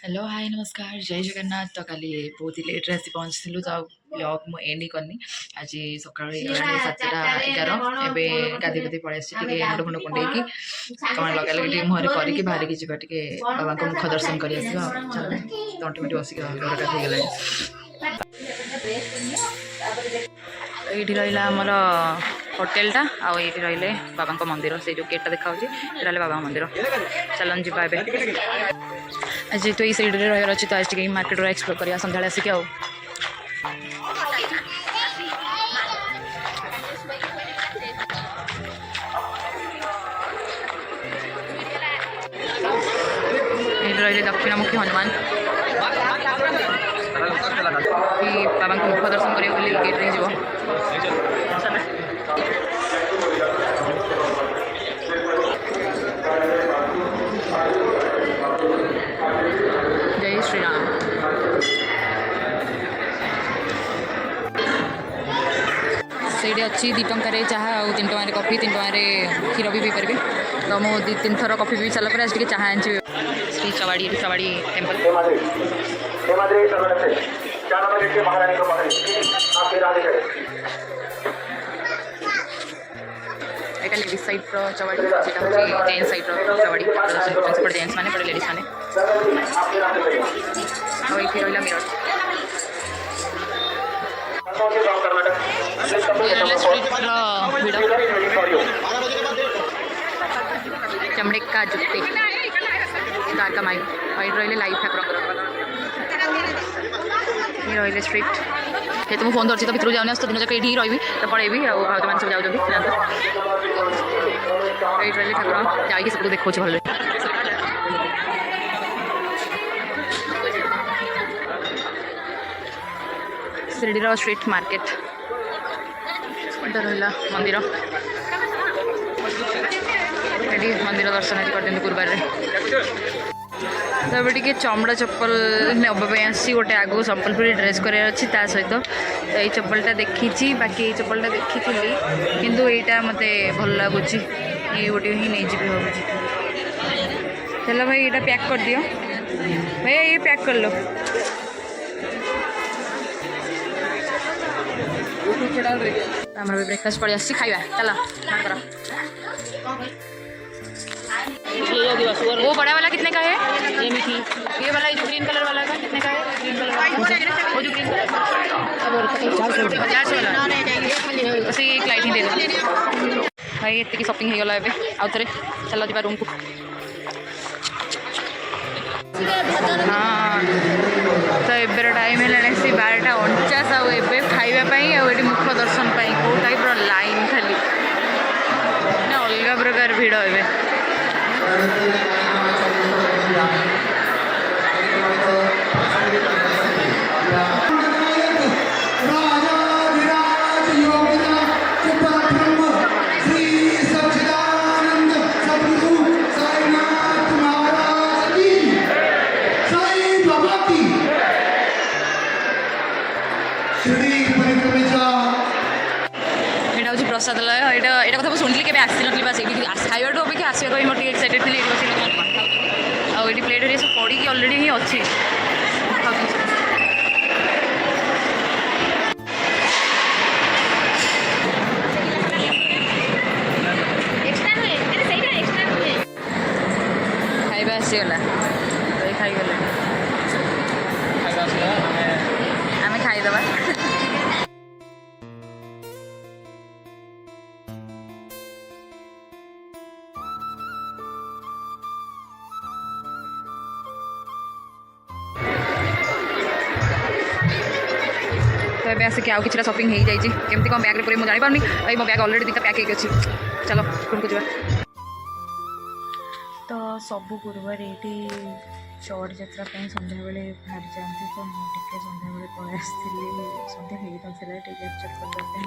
Hello hi नमस्कार जय जगन्नाथ। तो काली बहुत ही लेट आसी पहुँचलु तो ब्लॉग मु एंड करनी। आज सका 7:11 एवं गाधी गाधी पलि मुंड फुंड कुंडे कौन लगा लगे मुहर करके बाहर की जावा टे बाबा को मुख दर्शन कर तंटी मिंट बसिक गाधीगला। ये रहा आमर होटेलटा आई रही बाबा मंदिर से जो गेटा देखा बाबा मंदिर। चलन जी आज तो ये सैड रही अच्छी तो आज मार्केट एक्सप्लोर करा सन्ध्या आसिक आ रही दक्षिणामुखी हनुमान बाबा को मुख दर्शन करेंगे गेट रे जीव। जय श्री राम। से अच्छी 2 टंकार चाह और 3 टकर कॉफी 3 टकर क्षीर भी पी पारे। तो मुझे 2-3 थर कॉफी पी सारा आज चाह आनी श्री चवाड़ी टेम्पल। एटा लेडीज साइड चवाड़ी से जेन्स साइड चवाड़ी सेपटे जेन्स मैंने पड़े लेडीज मैंने ये रहा मिरर चमड़े का जुत्ते कार का माइल रही लाइव ठाकुर ये रही स्ट्रीट ये तो मुझे फोन धरती तो भितर जाऊनी तो दिन जाक ये रही तो पड़ेबी भाज मैंने सब जाऊँ रही ठाकुर जाकि सब देखा भले। शिरडीर स्ट्रीट मार्केट रहा मंदिर ये मंदिर दर्शन आज कर गुरुवार तो ये चमड़ा चप्पल नवाई आसी गोटे आगू संबलपुरी ड्रेस करार अच्छी सहित तो ये चप्पलटा देखी बाकी ये चप्पलटा देखी किंतु यहाँ मत भल लगुच ये गोटे ही नहीं जी भावुँ। चलो भाई ये पैक कर दियो भैया ये पैक कर लो। आमर भी ब्रेकफास्ट पड़ी आसी खाଇବା चलो वो बड़ा वाला कितने का है? ये मीठी ये वाला जो ग्रीन कलर वाला का कितने का है? ग्रीन कलर वाला वो जो ग्रीन कलर 400 वाला उसी एक लाइट ही दे दो भाई। ये शॉपिंग हो गला आउ थे चलो जा रूम को। हाँ तो एबर टाइम है 12:49 आए खावाई आए मुख दर्शन कौ टाइप लाइन खाली अलग प्रकार भिड़ ए प्रसादालय यहाँ कथा शुणी के आसी नी बस खावा अपेक्षा आसवा मोटे एक्साइटेड थी ये प्लेट सब पड़ी अलरेडी ही अच्छी खाଇବା आसीगला खाईगले आम खाईदबा। तो ये आसिक आउ कि शॉपिंग हो जाए केमती कौन बैग पूरे मुझे जापारे भाई मो बैग अलरेडी 2टा पैक अच्छी। चलो रूम को जावा। तो सबू गुरुवार ये चौड़ यात्रा सन्ध्या बेले बाहरी जाती तो मुझे सन्ध्या बेले पलि आसती सन्ध्या हो ना कैप्चर करने।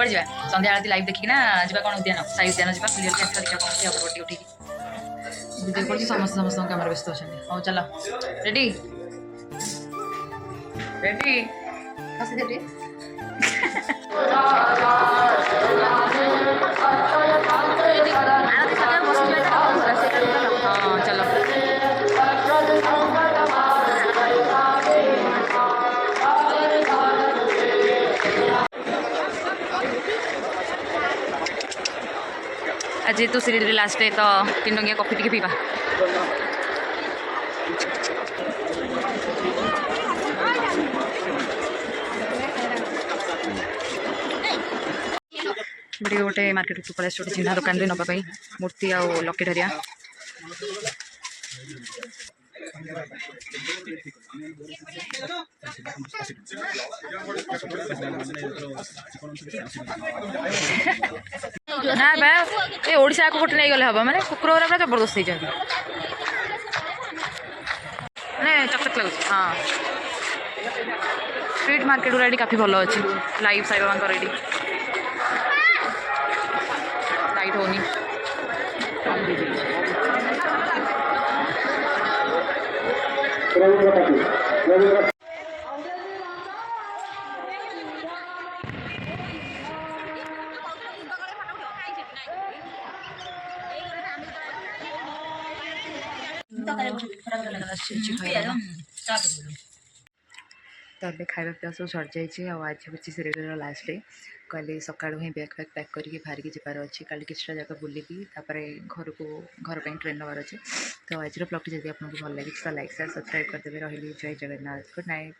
कुआड़े जा संध्या आरती लाइव देखिना जा कौन उद्यान साई उद्यान जा बुलिया के आसिया देखा कौन से अगरबत्ती उठेगी वीडियो कर समस्त समस्त कैमरा व्यस्त अच्छा हाँ चलो रेडी रेडी हाँ चलो आज तो सीरीज लास्ट डे तो 3 टंकिया कॉफी टी पीवा वीडियो गोटे मार्केट को पड़े गोटे चिन्ह दुकान में नापी मूर्ति आ लकेट हरिया ना बा ये ओडिशा को गोटे नहीं गले हम माने कुकुर गुरा पूरा जबरदस्त होती मैंने चकचक लगुच हाँ स्ट्रीट मार्केट गुरा काफी भल अच्छी लाइव साई बाबा ये लाइट होनी तो अभी खाଇବା पिया सब सर जाइए आज हूँ सीरीजर लास्ट डे कहली सका ही बैग फैग पैक करके बाहर जबार अच्छी कल किसी जगह बुलिकी घर को घर पर ट्रेन नबार अच्छे तो आज ब्लॉग जब आपको भल लगी तो लाइक शेयर सब्सक्राइब करदेवे रही जय जगन्नाथ गुड नाइट।